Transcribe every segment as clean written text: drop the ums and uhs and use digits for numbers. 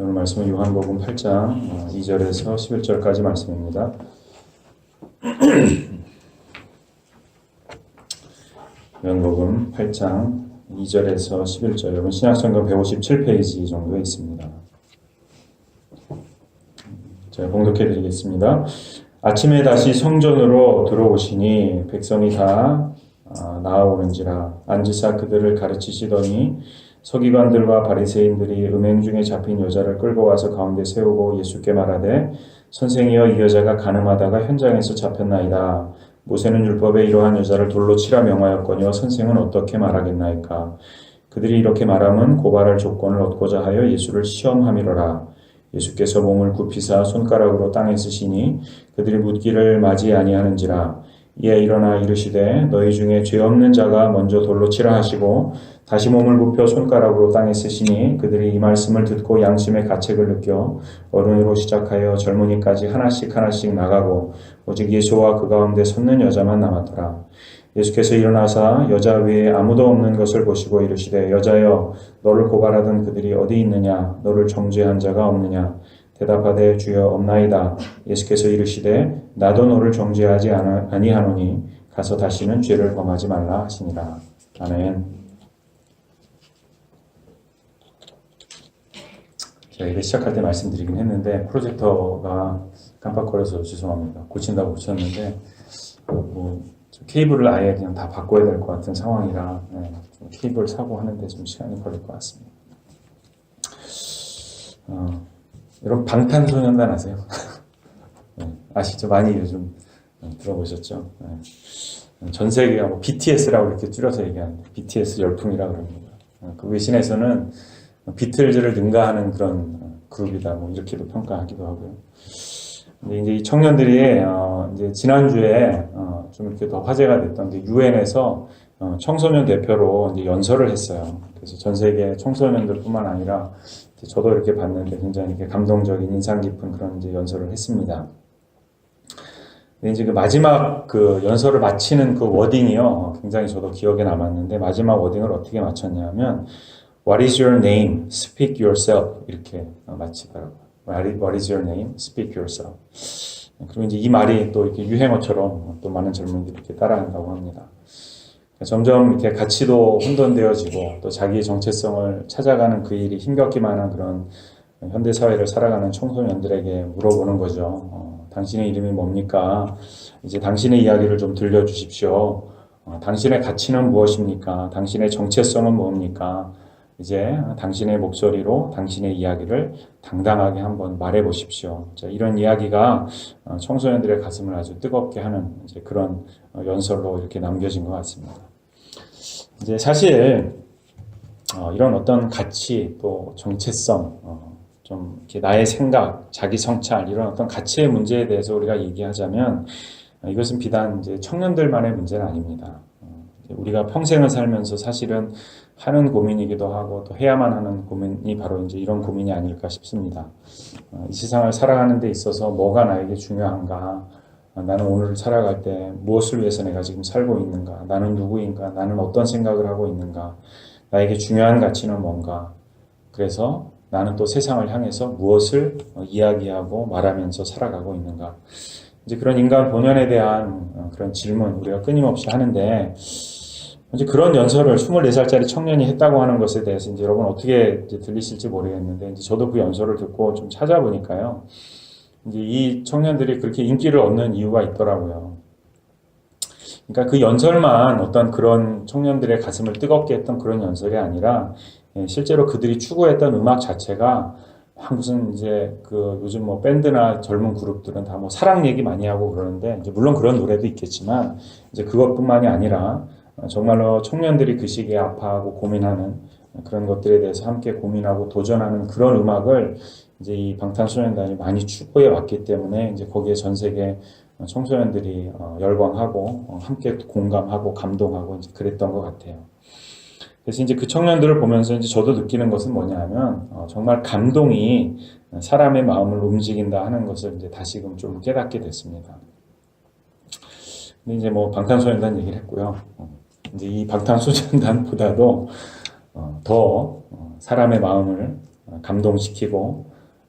오늘 말씀은 요한복음 8장 2절에서 11절까지 말씀입니다. 요한복음 8장 2절에서 11절, 여러분 신약성경 157페이지 정도에 있습니다. 제가 봉독해 드리겠습니다. 아침에 다시 성전으로 들어오시니 백성이 다 나아오는지라 앉으사 그들을 가르치시더니 서기관들과 바리새인들이 음행 중에 잡힌 여자를 끌고 와서 가운데 세우고 예수께 말하되 선생이여 이 여자가 간음하다가 현장에서 잡혔나이다. 모세는 율법에 이러한 여자를 돌로 치라 명하였거니와 선생은 어떻게 말하겠나이까. 그들이 이렇게 말함은 고발할 조건을 얻고자 하여 예수를 시험함이로라. 예수께서 몸을 굽히사 손가락으로 땅에 쓰시니 그들이 묻기를 맞이 아니하는지라. 이에 일어나 이르시되 너희 중에 죄 없는 자가 먼저 돌로 치라 하시고 다시 몸을 굽혀 손가락으로 땅에 쓰시니 그들이 이 말씀을 듣고 양심의 가책을 느껴 어른으로 시작하여 젊은이까지 하나씩 나가고 오직 예수와 그 가운데 섰는 여자만 남았더라. 예수께서 일어나사 여자 외에 아무도 없는 것을 보시고 이르시되 여자여 너를 고발하던 그들이 어디 있느냐 너를 정죄한 자가 없느냐. 대답하되 주여 없나이다. 예수께서 이르시되 나도 너를 정죄하지 아니하노니 가서 다시는 죄를 범하지 말라 하시니라. 아멘. 제가 이거 시작할 때 말씀드리긴 했는데 프로젝터가 깜빡거려서 죄송합니다. 고친다고 고쳤는데 케이블을 아예 그냥 다 바꿔야 될 것 같은 상황이라 좀 케이블 사고 하는데 좀 시간이 걸릴 것 같습니다. 여러분 방탄소년단 아세요? 네, 아시죠? 많이 요즘 들어보셨죠? 네. 전 세계가 BTS라고 이렇게 줄여서 얘기하는데 BTS 열풍이라고 그럽니다. 그 외신에서는 비틀즈를 능가하는 그런 그룹이다 뭐 이렇게도 평가하기도 하고요. 근데 이제 이 청년들이 이제 지난주에 좀 이렇게 더 화제가 됐던 게 유엔에서 청소년 대표로 이제 연설을 했어요. 그래서 전 세계 청소년들뿐만 아니라 저도 이렇게 봤는데 굉장히 이렇게 감동적인 인상 깊은 그런 이제 연설을 했습니다. 근데 이제 그 마지막 그 연설을 마치는 그 워딩이요, 굉장히 저도 기억에 남았는데 마지막 워딩을 어떻게 마쳤냐면 What is your name? Speak yourself 이렇게 마치더라고요. What is your name? Speak yourself. 그리고 이제 이 말이 또 이렇게 유행어처럼 또 많은 젊은이들이 이렇게 따라한다고 합니다. 점점 이렇게 가치도 혼돈되어지고 또 자기의 정체성을 찾아가는 그 일이 힘겹기만 한 그런 현대 사회를 살아가는 청소년들에게 물어보는 거죠. 당신의 이름이 뭡니까? 이제 당신의 이야기를 좀 들려주십시오. 당신의 가치는 무엇입니까? 당신의 정체성은 뭡니까? 이제 당신의 목소리로 당신의 이야기를 당당하게 한번 말해 보십시오. 이런 이야기가 청소년들의 가슴을 아주 뜨겁게 하는 이제 그런 연설로 이렇게 남겨진 것 같습니다. 이제 사실 이런 어떤 가치 또 정체성, 좀 이렇게 나의 생각, 자기 성찰 이런 어떤 가치의 문제에 대해서 우리가 얘기하자면 이것은 비단 이제 청년들만의 문제는 아닙니다. 우리가 평생을 살면서 사실은 하는 고민이기도 하고 또 해야만 하는 고민이 바로 이제 이런 고민이 아닐까 싶습니다. 이 세상을 살아가는 데 있어서 뭐가 나에게 중요한가? 나는 오늘 살아갈 때 무엇을 위해서 내가 지금 살고 있는가? 나는 누구인가? 나는 어떤 생각을 하고 있는가? 나에게 중요한 가치는 뭔가? 그래서 나는 또 세상을 향해서 무엇을 이야기하고 말하면서 살아가고 있는가? 이제 그런 인간 본연에 대한 그런 질문 우리가 끊임없이 하는데 이제 그런 연설을 24살짜리 청년이 했다고 하는 것에 대해서 이제 여러분 어떻게 이제 들리실지 모르겠는데 이제 저도 그 연설을 듣고 좀 찾아보니까요. 이제 이 청년들이 그렇게 인기를 얻는 이유가 있더라고요. 그러니까 그 연설만 어떤 그런 청년들의 가슴을 뜨겁게 했던 그런 연설이 아니라 실제로 그들이 추구했던 음악 자체가 무슨 이제 그 요즘 뭐 밴드나 젊은 그룹들은 다 뭐 사랑 얘기 많이 하고 그러는데 이제 물론 그런 노래도 있겠지만 이제 그것뿐만이 아니라 정말로 청년들이 그 시기에 아파하고 고민하는 그런 것들에 대해서 함께 고민하고 도전하는 그런 음악을 이제 이 방탄소년단이 많이 추구해 왔기 때문에 이제 거기에 전 세계 청소년들이 열광하고 함께 공감하고 감동하고 이제 그랬던 것 같아요. 그래서 이제 그 청년들을 보면서 이제 저도 느끼는 것은 뭐냐면 정말 감동이 사람의 마음을 움직인다 하는 것을 이제 다시금 좀 깨닫게 됐습니다. 근데 이제 뭐 방탄소년단 얘기를 했고요. 이제 이 방탄소년단보다도 더 사람의 마음을 감동시키고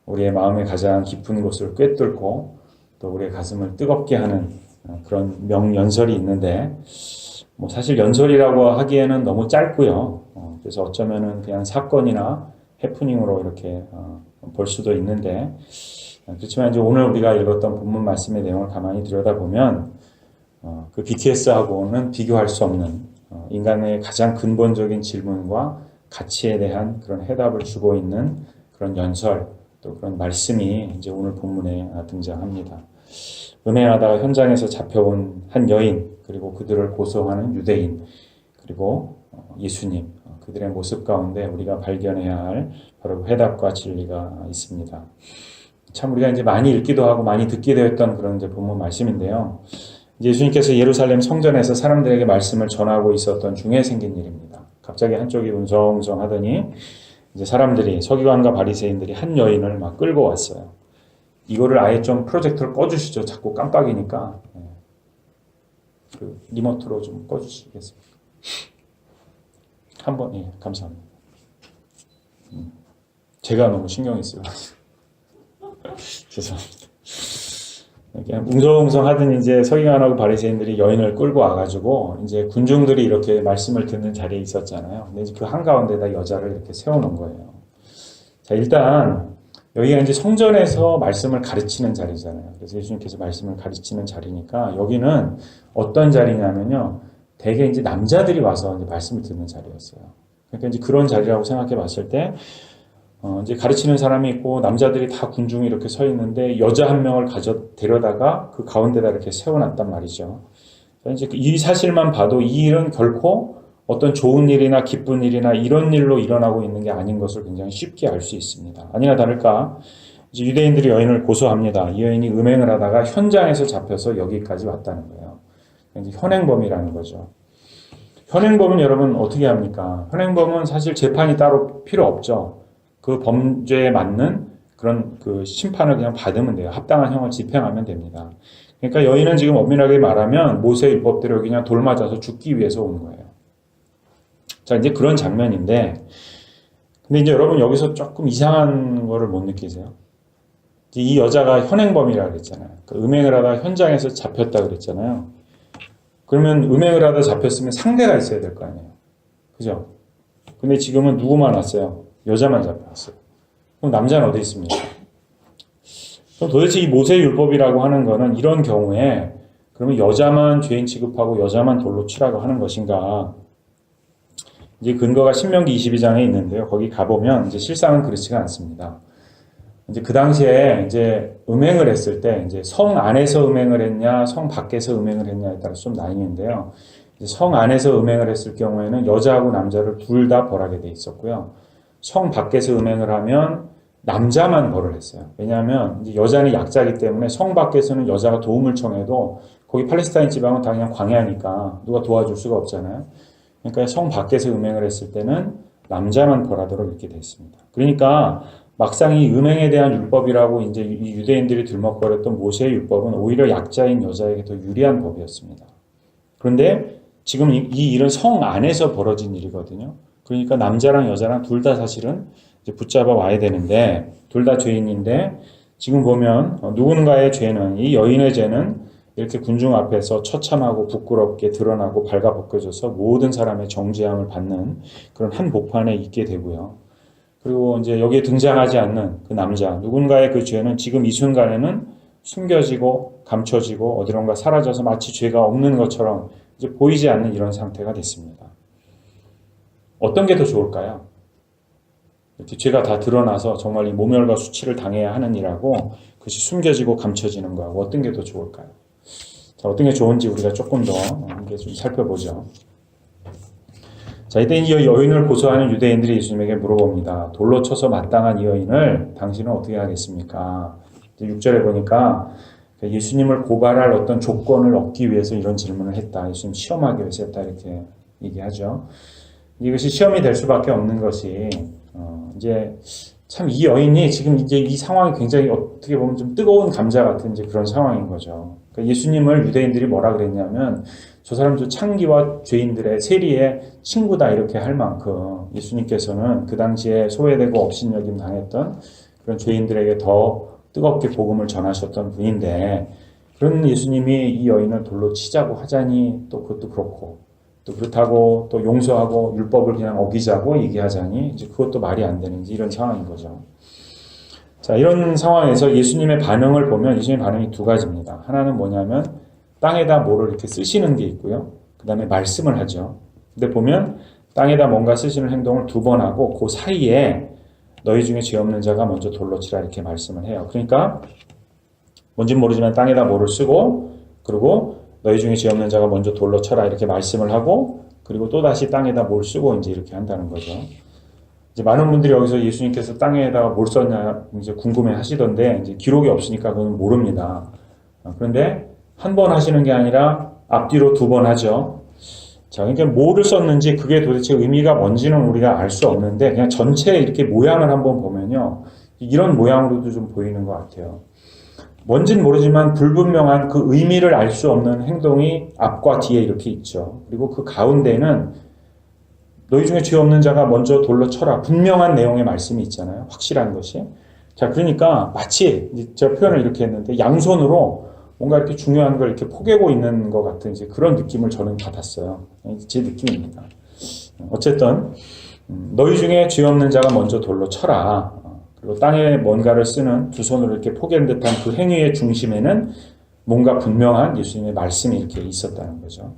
우리의 마음의 가장 깊은 곳을 꿰뚫고 또 우리의 가슴을 뜨겁게 하는 그런 명연설이 있는데 뭐 사실 연설이라고 하기에는 너무 짧고요. 그래서 어쩌면은 그냥 사건이나 해프닝으로 이렇게 볼 수도 있는데 그렇지만 이제 오늘 우리가 읽었던 본문 말씀의 내용을 가만히 들여다보면 그 BTS하고는 비교할 수 없는 인간의 가장 근본적인 질문과 가치에 대한 그런 해답을 주고 있는 그런 연설 또 그런 말씀이 이제 오늘 본문에 등장합니다. 음행하다가 현장에서 잡혀온 한 여인 그리고 그들을 고소하는 유대인 그리고 예수님 그들의 모습 가운데 우리가 발견해야 할 바로 해답과 진리가 있습니다. 참 우리가 이제 많이 읽기도 하고 많이 듣기도 했던 그런 이제 본문 말씀인데요. 이제 예수님께서 예루살렘 성전에서 사람들에게 말씀을 전하고 있었던 중에 생긴 일입니다. 갑자기 한쪽이 웅성웅성하더니 이제 사람들이 서기관과 바리새인들이 한 여인을 막 끌고 왔어요. 이거를 아예 좀 프로젝터를 꺼주시죠. 자꾸 깜빡이니까 그 리모트로 좀 꺼주시겠습니까? 한번 예, 감사합니다. 제가 너무 신경이 쓰여. 죄송합니다. 그냥 웅성웅성하던 이제 서기관하고 바리새인들이 여인을 끌고 와가지고 이제 군중들이 이렇게 말씀을 듣는 자리에 있었잖아요. 근데 이제 그 한가운데다 여자를 이렇게 세워놓은 거예요. 자, 일단 여기가 이제 성전에서 말씀을 가르치는 자리잖아요. 그래서 예수님께서 말씀을 가르치는 자리니까 여기는 어떤 자리냐면요. 대개 이제 남자들이 와서 이제 말씀을 듣는 자리였어요. 그러니까 이제 그런 자리라고 생각해 봤을 때 이제 가르치는 사람이 있고 남자들이 다 군중이 이렇게 서 있는데 여자 한 명을 데려다가 그 가운데다 이렇게 세워놨단 말이죠. 이제 이 사실만 봐도 이 일은 결코 어떤 좋은 일이나 기쁜 일이나 이런 일로 일어나고 있는 게 아닌 것을 굉장히 쉽게 알 수 있습니다. 아니나 다를까 이제 유대인들이 여인을 고소합니다. 이 여인이 음행을 하다가 현장에서 잡혀서 여기까지 왔다는 거예요. 이제 현행범이라는 거죠. 현행범은 여러분 어떻게 합니까? 현행범은 사실 재판이 따로 필요 없죠. 그 범죄에 맞는 그런 그 심판을 그냥 받으면 돼요. 합당한 형을 집행하면 됩니다. 그러니까 여인은 지금 엄밀하게 말하면 모세 율법대로 그냥 돌 맞아서 죽기 위해서 온 거예요. 자, 이제 그런 장면인데, 근데 이제 여러분 여기서 조금 이상한 거를 못 느끼세요? 이 여자가 현행범이라고 그랬잖아요. 그 음행을 하다 현장에서 잡혔다 그랬잖아요. 그러면 음행을 하다 잡혔으면 상대가 있어야 될 거 아니에요. 그죠? 근데 지금은 누구만 왔어요? 여자만 잡혀왔어요. 그럼 남자는 어디 있습니까? 그럼 도대체 이 모세율법이라고 하는 거는 이런 경우에 그러면 여자만 죄인 취급하고 여자만 돌로 치라고 하는 것인가? 이제 근거가 신명기 22장에 있는데요. 거기 가보면 이제 실상은 그렇지가 않습니다. 이제 그 당시에 이제 음행을 했을 때 이제 성 안에서 음행을 했냐, 성 밖에서 음행을 했냐에 따라서 좀 나뉘는데요. 성 안에서 음행을 했을 경우에는 여자하고 남자를 둘 다 벌하게 돼 있었고요. 성 밖에서 음행을 하면 남자만 벌을 했어요. 왜냐하면 이제 여자는 약자이기 때문에 성 밖에서는 여자가 도움을 청해도 거기 팔레스타인 지방은 다 그냥 광야니까 누가 도와줄 수가 없잖아요. 그러니까 성 밖에서 음행을 했을 때는 남자만 벌하도록 이렇게 돼 있습니다. 그러니까 막상 이 음행에 대한 율법이라고 이제 이 유대인들이 들먹거렸던 모세의 율법은 오히려 약자인 여자에게 더 유리한 법이었습니다. 그런데 지금 이 일은 성 안에서 벌어진 일이거든요. 그러니까 남자랑 여자랑 둘 다 사실은 이제 붙잡아 와야 되는데 둘 다 죄인인데 지금 보면 누군가의 죄는 이 여인의 죄는 이렇게 군중 앞에서 처참하고 부끄럽게 드러나고 발가벗겨져서 모든 사람의 정죄함을 받는 그런 한복판에 있게 되고요. 그리고 이제 여기에 등장하지 않는 그 남자 누군가의 그 죄는 지금 이 순간에는 숨겨지고 감춰지고 어디론가 사라져서 마치 죄가 없는 것처럼 이제 보이지 않는 이런 상태가 됐습니다. 어떤 게 더 좋을까요? 이렇게 죄가 다 드러나서 정말 이 모멸과 수치를 당해야 하는 일하고 그것이 숨겨지고 감춰지는 거하고 어떤 게 더 좋을까요? 자, 어떤 게 좋은지 우리가 조금 더 함께 좀 살펴보죠. 자, 이때 이 여인을 고소하는 유대인들이 예수님에게 물어봅니다. 돌로 쳐서 마땅한 이 여인을 당신은 어떻게 하겠습니까? 6절에 보니까 예수님을 고발할 어떤 조건을 얻기 위해서 이런 질문을 했다. 예수님 시험하기 위해서 했다. 이렇게 얘기하죠. 이것이 시험이 될 수밖에 없는 것이 이제 참 이 여인이 지금 이제 이 상황이 굉장히 어떻게 보면 좀 뜨거운 감자 같은 이제 그런 상황인 거죠. 그러니까 예수님을 유대인들이 뭐라 그랬냐면 저 사람도 창기와 죄인들의 세리의 친구다 이렇게 할 만큼 예수님께서는 그 당시에 소외되고 업신여김 당했던 그런 죄인들에게 더 뜨겁게 복음을 전하셨던 분인데 그런 예수님이 이 여인을 돌로 치자고 하자니 또 그것도 그렇고 또 그렇다고 또 용서하고 율법을 그냥 어기자고 얘기하자니 이제 그것도 말이 안 되는 이런 상황인 거죠. 자, 이런 상황에서 예수님의 반응을 보면 예수님의 반응이 두 가지입니다. 하나는 뭐냐면 땅에다 뭐를 이렇게 쓰시는 게 있고요. 그 다음에 말씀을 하죠. 근데 보면 땅에다 뭔가 쓰시는 행동을 두 번 하고 그 사이에 너희 중에 죄 없는 자가 먼저 돌로 치라 이렇게 말씀을 해요. 그러니까 뭔진 모르지만 땅에다 뭐를 쓰고 그리고 너희 중에 죄 없는 자가 먼저 돌로 쳐라 이렇게 말씀을 하고 그리고 또다시 땅에다 뭘 쓰고 이제 이렇게 한다는 거죠. 이제 많은 분들이 여기서 예수님께서 땅에다가 뭘 썼냐 이제 궁금해 하시던데 이제 기록이 없으니까 그건 모릅니다. 그런데 한 번 하시는 게 아니라 앞뒤로 두 번 하죠. 자, 그러니까 뭐를 썼는지 그게 도대체 의미가 뭔지는 우리가 알 수 없는데 그냥 전체 이렇게 모양을 한번 보면요. 이런 모양으로도 좀 보이는 것 같아요. 뭔진 모르지만 불분명한 그 의미를 알 수 없는 행동이 앞과 뒤에 이렇게 있죠. 그리고 그 가운데는 너희 중에 죄 없는 자가 먼저 돌로 쳐라. 분명한 내용의 말씀이 있잖아요. 확실한 것이. 자, 그러니까 마치 제가 표현을 이렇게 했는데 양손으로 뭔가 이렇게 중요한 걸 이렇게 포개고 있는 것 같은 이제 그런 느낌을 저는 받았어요. 제 느낌입니다. 어쨌든 너희 중에 죄 없는 자가 먼저 돌로 쳐라. 그리고 땅에 뭔가를 쓰는 두 손으로 이렇게 포개는 듯한 그 행위의 중심에는 뭔가 분명한 예수님의 말씀이 이렇게 있었다는 거죠.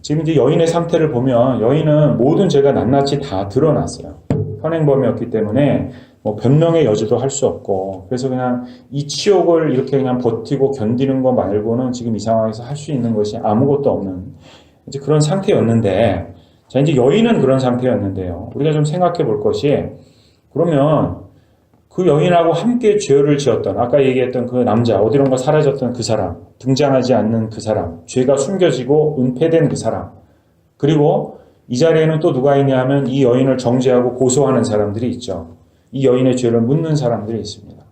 지금 이제 여인의 상태를 보면 여인은 모든 죄가 낱낱이 다 드러났어요. 현행범이었기 때문에 뭐 변명의 여지도 할 수 없고 그래서 그냥 이 치욕을 이렇게 그냥 버티고 견디는 거 말고는 지금 이 상황에서 할 수 있는 것이 아무것도 없는 이제 그런 상태였는데 자 이제 여인은 그런 상태였는데요. 우리가 좀 생각해 볼 것이 그러면 그 여인하고 함께 죄를 지었던 아까 얘기했던 그 남자 어디론가 사라졌던 그 사람 등장하지 않는 그 사람 죄가 숨겨지고 은폐된 그 사람 그리고 이 자리에는 또 누가 있냐 하면 이 여인을 정죄하고 고소하는 사람들이 있죠. 이 여인의 죄를 묻는 사람들이 있습니다.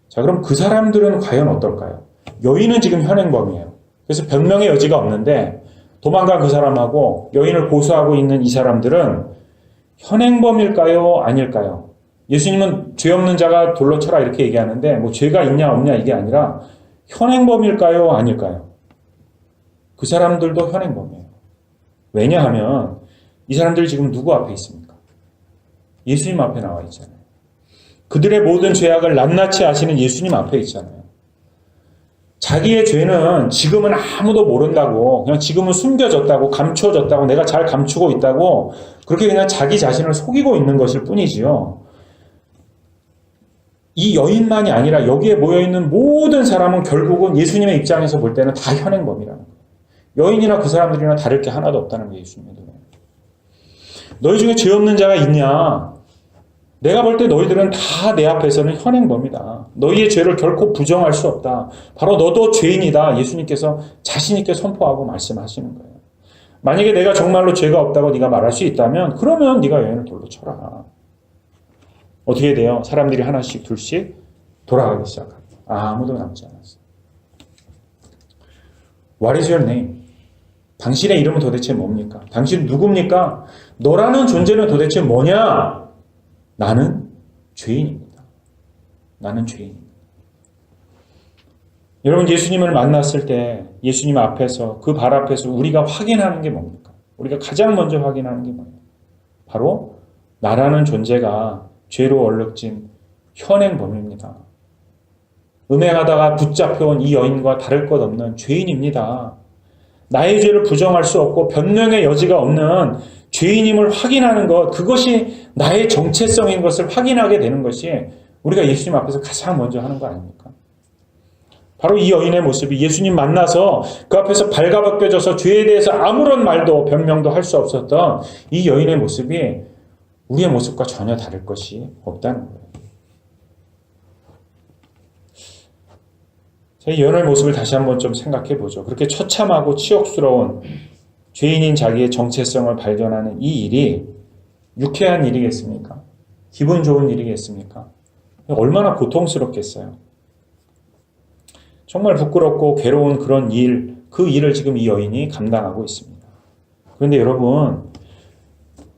자 그럼 그 사람들은 과연 어떨까요? 여인은 지금 현행범이에요. 그래서 변명의 여지가 없는데 도망간 그 사람하고 여인을 고소하고 있는 이 사람들은 현행범일까요? 아닐까요? 예수님은 죄 없는 자가 돌로 쳐라 이렇게 얘기하는데 뭐 죄가 있냐 없냐 이게 아니라 현행범일까요? 아닐까요? 그 사람들도 현행범이에요. 왜냐하면 이 사람들이 지금 누구 앞에 있습니까? 예수님 앞에 나와 있잖아요. 그들의 모든 죄악을 낱낱이 아시는 예수님 앞에 있잖아요. 자기의 죄는 지금은 아무도 모른다고 그냥 지금은 숨겨졌다고 감추어졌다고 내가 잘 감추고 있다고 그렇게 그냥 자기 자신을 속이고 있는 것일 뿐이지요. 이 여인만이 아니라 여기에 모여있는 모든 사람은 결국은 예수님의 입장에서 볼 때는 다 현행범이라는 거예요. 여인이나 그 사람들이나 다를 게 하나도 없다는 게 예수님의 눈에. 너희 중에 죄 없는 자가 있냐? 내가 볼 때 너희들은 다 내 앞에서는 현행범이다. 너희의 죄를 결코 부정할 수 없다. 바로 너도 죄인이다. 예수님께서 자신 있게 선포하고 말씀하시는 거예요. 만약에 내가 정말로 죄가 없다고 네가 말할 수 있다면 그러면 네가 여인을 돌로 쳐라. 어떻게 돼요? 사람들이 하나씩 둘씩 돌아가기 시작합니다. 아무도 남지 않았어요. What is your name? 당신의 이름은 도대체 뭡니까? 당신 누굽니까? 너라는 존재는 도대체 뭐냐? 나는 죄인입니다. 나는 죄인입니다. 여러분 예수님을 만났을 때 예수님 앞에서 그 발 앞에서 우리가 확인하는 게 뭡니까? 우리가 가장 먼저 확인하는 게 뭐예요? 바로 나라는 존재가 죄로 얼룩진 현행범입니다. 음행하다가 붙잡혀온 이 여인과 다를 것 없는 죄인입니다. 나의 죄를 부정할 수 없고 변명의 여지가 없는 죄인임을 확인하는 것, 그것이 나의 정체성인 것을 확인하게 되는 것이 우리가 예수님 앞에서 가장 먼저 하는 거 아닙니까? 바로 이 여인의 모습이 예수님 만나서 그 앞에서 발가벗겨져서 죄에 대해서 아무런 말도 변명도 할 수 없었던 이 여인의 모습이 우리의 모습과 전혀 다를 것이 없다는 거예요. 이 여인의 모습을 다시 한번 좀 생각해 보죠. 그렇게 처참하고 치욕스러운 죄인인 자기의 정체성을 발견하는 이 일이 유쾌한 일이겠습니까? 기분 좋은 일이겠습니까? 얼마나 고통스럽겠어요. 정말 부끄럽고 괴로운 그런 일, 그 일을 지금 이 여인이 감당하고 있습니다. 그런데 여러분,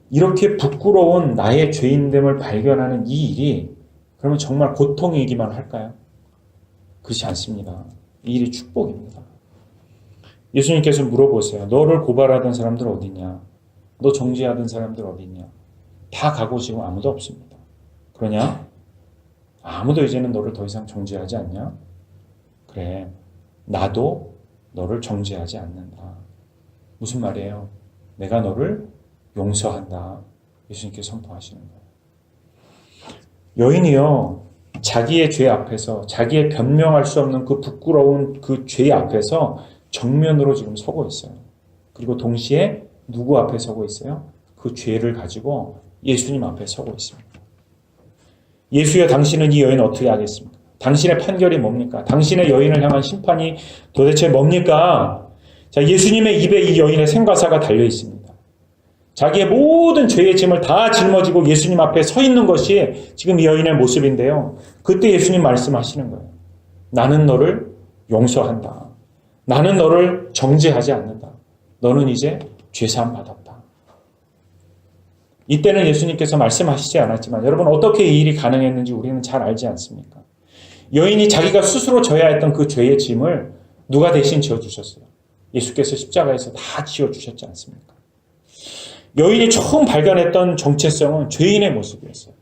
이렇게 부끄러운 나의 죄인됨을 발견하는 이 일이 그러면 정말 고통이기만 할까요? 그렇지 않습니다. 이 일이 축복입니다. 예수님께서 물어보세요. 너를 고발하던 사람들 어디냐? 너 정죄하던 사람들 어디냐? 다 가고 지금 아무도 없습니다. 그러냐? 아무도 이제는 너를 더 이상 정죄하지 않냐? 그래, 나도 너를 정죄하지 않는다. 무슨 말이에요? 내가 너를 용서한다. 예수님께서 선포하시는 거예요. 여인이요, 자기의 죄 앞에서, 자기의 변명할 수 없는 그 부끄러운 그 죄 앞에서 정면으로 지금 서고 있어요. 그리고 동시에 누구 앞에 서고 있어요? 그 죄를 가지고 예수님 앞에 서고 있습니다. 예수여, 당신은 이 여인을 어떻게 하겠습니까? 당신의 판결이 뭡니까? 당신의 여인을 향한 심판이 도대체 뭡니까? 자, 예수님의 입에 이 여인의 생과사가 달려 있습니다. 자기의 모든 죄의 짐을 다 짊어지고 예수님 앞에 서 있는 것이 지금 이 여인의 모습인데요. 그때 예수님 말씀하시는 거예요. 나는 너를 용서한다. 나는 너를 정죄하지 않는다. 너는 이제 죄사함 받았다. 이때는 예수님께서 말씀하시지 않았지만 여러분, 어떻게 이 일이 가능했는지 우리는 잘 알지 않습니까? 여인이 자기가 스스로 져야 했던 그 죄의 짐을 누가 대신 지어주셨어요? 예수께서 십자가에서 다 지어주셨지 않습니까? 여인이 처음 발견했던 정체성은 죄인의 모습이었어요.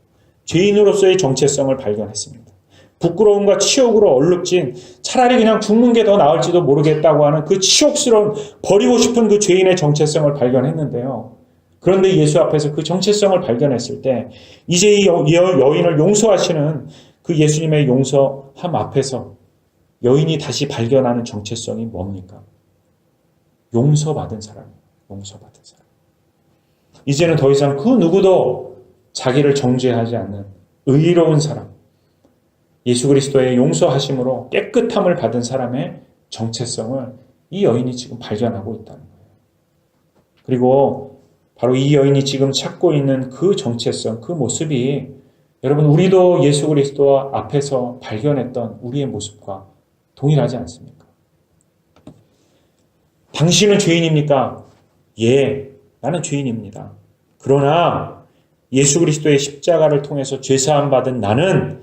죄인으로서의 정체성을 발견했습니다. 부끄러움과 치욕으로 얼룩진, 차라리 그냥 죽는 게 더 나을지도 모르겠다고 하는 그 치욕스러운, 버리고 싶은 그 죄인의 정체성을 발견했는데요. 그런데 예수 앞에서 그 정체성을 발견했을 때 이제 이 여인을 용서하시는 그 예수님의 용서함 앞에서 여인이 다시 발견하는 정체성이 뭡니까? 용서받은 사람이에요. 용서받은 사람. 이제는 더 이상 그 누구도 자기를 정죄하지 않는 의로운 사람, 예수 그리스도의 용서하심으로 깨끗함을 받은 사람의 정체성을 이 여인이 지금 발견하고 있다는 거예요. 그리고 바로 이 여인이 지금 찾고 있는 그 정체성, 그 모습이 여러분, 우리도 예수 그리스도 앞에서 발견했던 우리의 모습과 동일하지 않습니까? 당신은 죄인입니까? 예, 나는 죄인입니다. 그러나 예수 그리스도의 십자가를 통해서 죄사함 받은 나는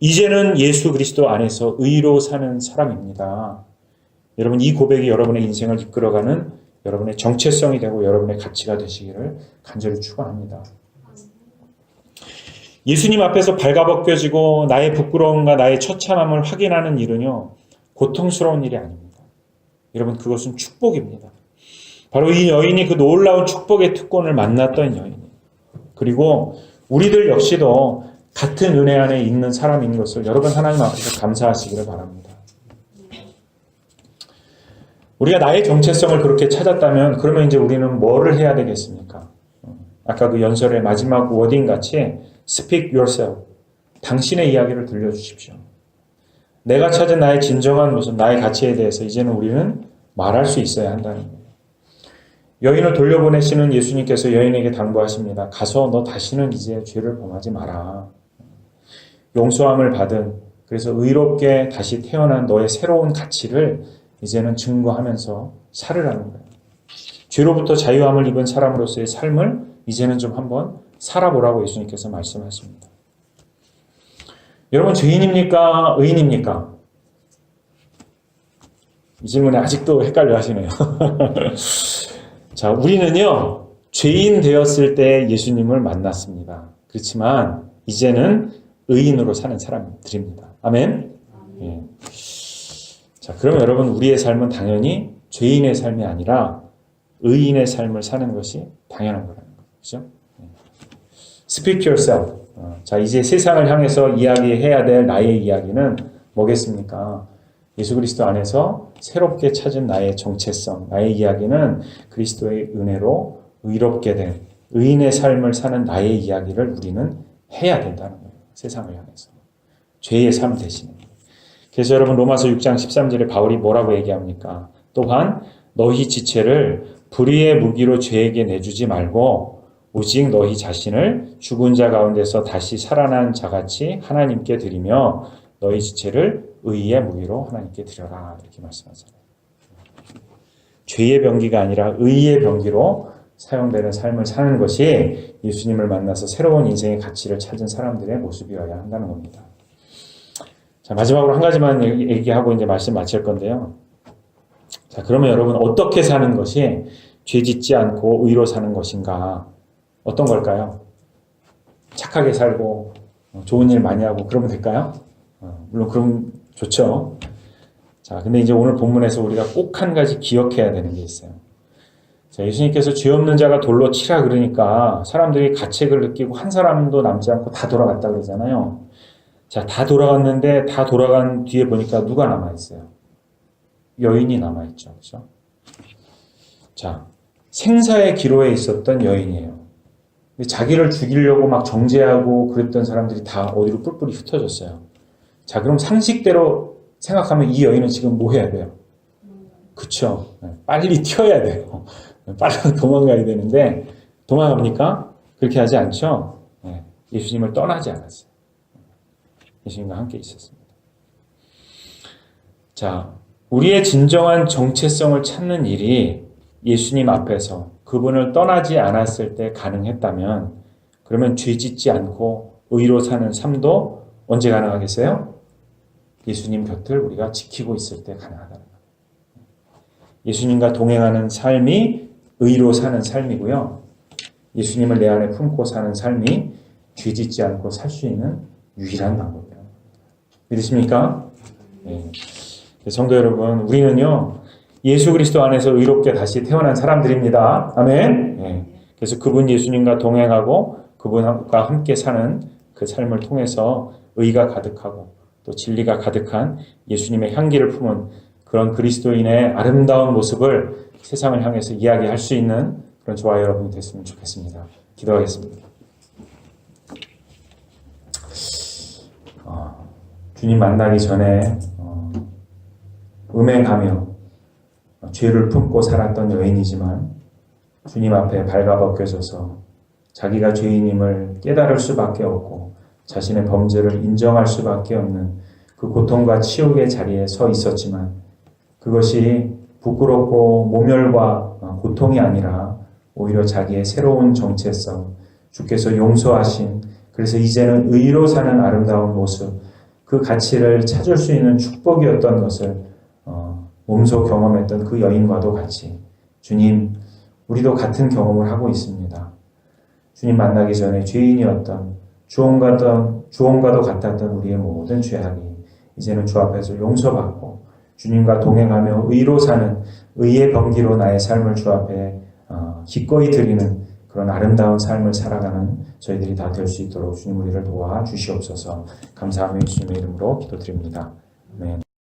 이제는 예수 그리스도 안에서 의로 사는 사람입니다. 여러분, 이 고백이 여러분의 인생을 이끌어가는 여러분의 정체성이 되고 여러분의 가치가 되시기를 간절히 축원합니다. 예수님 앞에서 발가벗겨지고 나의 부끄러움과 나의 처참함을 확인하는 일은요, 고통스러운 일이 아닙니다. 여러분, 그것은 축복입니다. 바로 이 여인이 그 놀라운 축복의 특권을 만났던 여인이에요. 그리고 우리들 역시도 같은 은혜 안에 있는 사람인 것을 여러분 하나님 앞에서 감사하시기를 바랍니다. 우리가 나의 정체성을 그렇게 찾았다면 그러면 이제 우리는 뭐를 해야 되겠습니까? 아까 그 연설의 마지막 워딩 같이 Speak yourself. 당신의 이야기를 들려주십시오. 내가 찾은 나의 진정한 모습, 나의 가치에 대해서 이제는 우리는 말할 수 있어야 한다는 거예요. 여인을 돌려보내시는 예수님께서 여인에게 당부하십니다. 가서 너 다시는 이제 죄를 범하지 마라. 용서함을 받은, 그래서 의롭게 다시 태어난 너의 새로운 가치를 이제는 증거하면서 살으라는 거예요. 죄로부터 자유함을 입은 사람으로서의 삶을 이제는 좀 한번 살아보라고 예수님께서 말씀하십니다. 여러분, 죄인입니까? 의인입니까? 이 질문에 아직도 헷갈려 하시네요. 자, 우리는요, 죄인 되었을 때 예수님을 만났습니다. 그렇지만 이제는 의인으로 사는 사람들입니다. 아멘? 예. 자, 그러면 여러분, 우리의 삶은 당연히 죄인의 삶이 아니라 의인의 삶을 사는 것이 당연한 거라는 거죠. Speak yourself. 자, 이제 세상을 향해서 이야기해야 될 나의 이야기는 뭐겠습니까? 예수 그리스도 안에서 새롭게 찾은 나의 정체성, 나의 이야기는 그리스도의 은혜로 의롭게 된 의인의 삶을 사는 나의 이야기를 우리는 해야 된다는 거예요. 세상을 향해서. 죄의 삶 대신에. 그래서 여러분, 로마서 6장 13절에 바울이 뭐라고 얘기합니까? 또한 너희 지체를 불의의 무기로 죄에게 내주지 말고 오직 너희 자신을 죽은 자 가운데서 다시 살아난 자같이 하나님께 드리며 너희 지체를 의의 무기로 하나님께 드려라 이렇게 말씀하잖아요. 죄의 병기가 아니라 의의 병기로 사용되는 삶을 사는 것이 예수님을 만나서 새로운 인생의 가치를 찾은 사람들의 모습이어야 한다는 겁니다. 자, 마지막으로 한 가지만 얘기하고 이제 말씀 마칠 건데요. 자, 그러면 여러분 어떻게 사는 것이 죄 짓지 않고 의로 사는 것인가? 어떤 걸까요? 착하게 살고 좋은 일 많이 하고 그러면 될까요? 물론 그럼 좋죠. 자, 근데 이제 오늘 본문에서 우리가 꼭 한 가지 기억해야 되는 게 있어요. 자, 예수님께서 죄 없는 자가 돌로 치라 그러니까 사람들이 가책을 느끼고 한 사람도 남지 않고 다 돌아갔다 그러잖아요. 자, 다 돌아갔는데 다 돌아간 뒤에 보니까 누가 남아있어요? 여인이 남아있죠. 그렇죠? 자, 생사의 기로에 있었던 여인이에요. 근데 자기를 죽이려고 막 정죄하고 그랬던 사람들이 다 어디로 뿔뿔이 흩어졌어요. 자, 그럼 상식대로 생각하면 이 여인은 지금 뭐 해야 돼요? 그쵸? 빨리 튀어야 돼요. 빨리 도망가야 되는데 도망갑니까? 그렇게 하지 않죠? 예수님을 떠나지 않았어요. 예수님과 함께 있었습니다. 자, 우리의 진정한 정체성을 찾는 일이 예수님 앞에서 그분을 떠나지 않았을 때 가능했다면 그러면 죄 짓지 않고 의로 사는 삶도 언제 가능하겠어요? 예수님 곁을 우리가 지키고 있을 때 가능하다는 거예요. 예수님과 동행하는 삶이 의로 사는 삶이고요. 예수님을 내 안에 품고 사는 삶이 죄 짓지 않고 살 수 있는 유일한 방법이에요. 믿으십니까? 네. 성도 여러분, 우리는요, 예수 그리스도 안에서 의롭게 다시 태어난 사람들입니다. 아멘? 네. 그래서 그분 예수님과 동행하고 그분과 함께 사는 그 삶을 통해서 의가 가득하고 또 진리가 가득한 예수님의 향기를 품은 그런 그리스도인의 아름다운 모습을 세상을 향해서 이야기할 수 있는 그런 저와 여러분이 됐으면 좋겠습니다. 기도하겠습니다. 주님 만나기 전에 음행하며 죄를 품고 살았던 여인이지만 주님 앞에 발가벗겨져서 자기가 죄인임을 깨달을 수밖에 없고 자신의 범죄를 인정할 수밖에 없는 그 고통과 치욕의 자리에 서 있었지만 그것이 부끄럽고 모멸과 고통이 아니라 오히려 자기의 새로운 정체성, 주께서 용서하신 그래서 이제는 의로 사는 아름다운 모습, 그 가치를 찾을 수 있는 축복이었던 것을 몸소 경험했던 그 여인과도 같이 주님, 우리도 같은 경험을 하고 있습니다. 주님 만나기 전에 죄인이었던 주홍과도 같았던 우리의 모든 죄악이 이제는 주 앞에서 용서받고 주님과 동행하며 의로 사는 의의 병기로 나의 삶을 주 앞에 기꺼이 드리는 그런 아름다운 삶을 살아가는 저희들이 다 될 수 있도록 주님 우리를 도와 주시옵소서. 감사하며 예수님의 이름으로 기도드립니다. 아멘.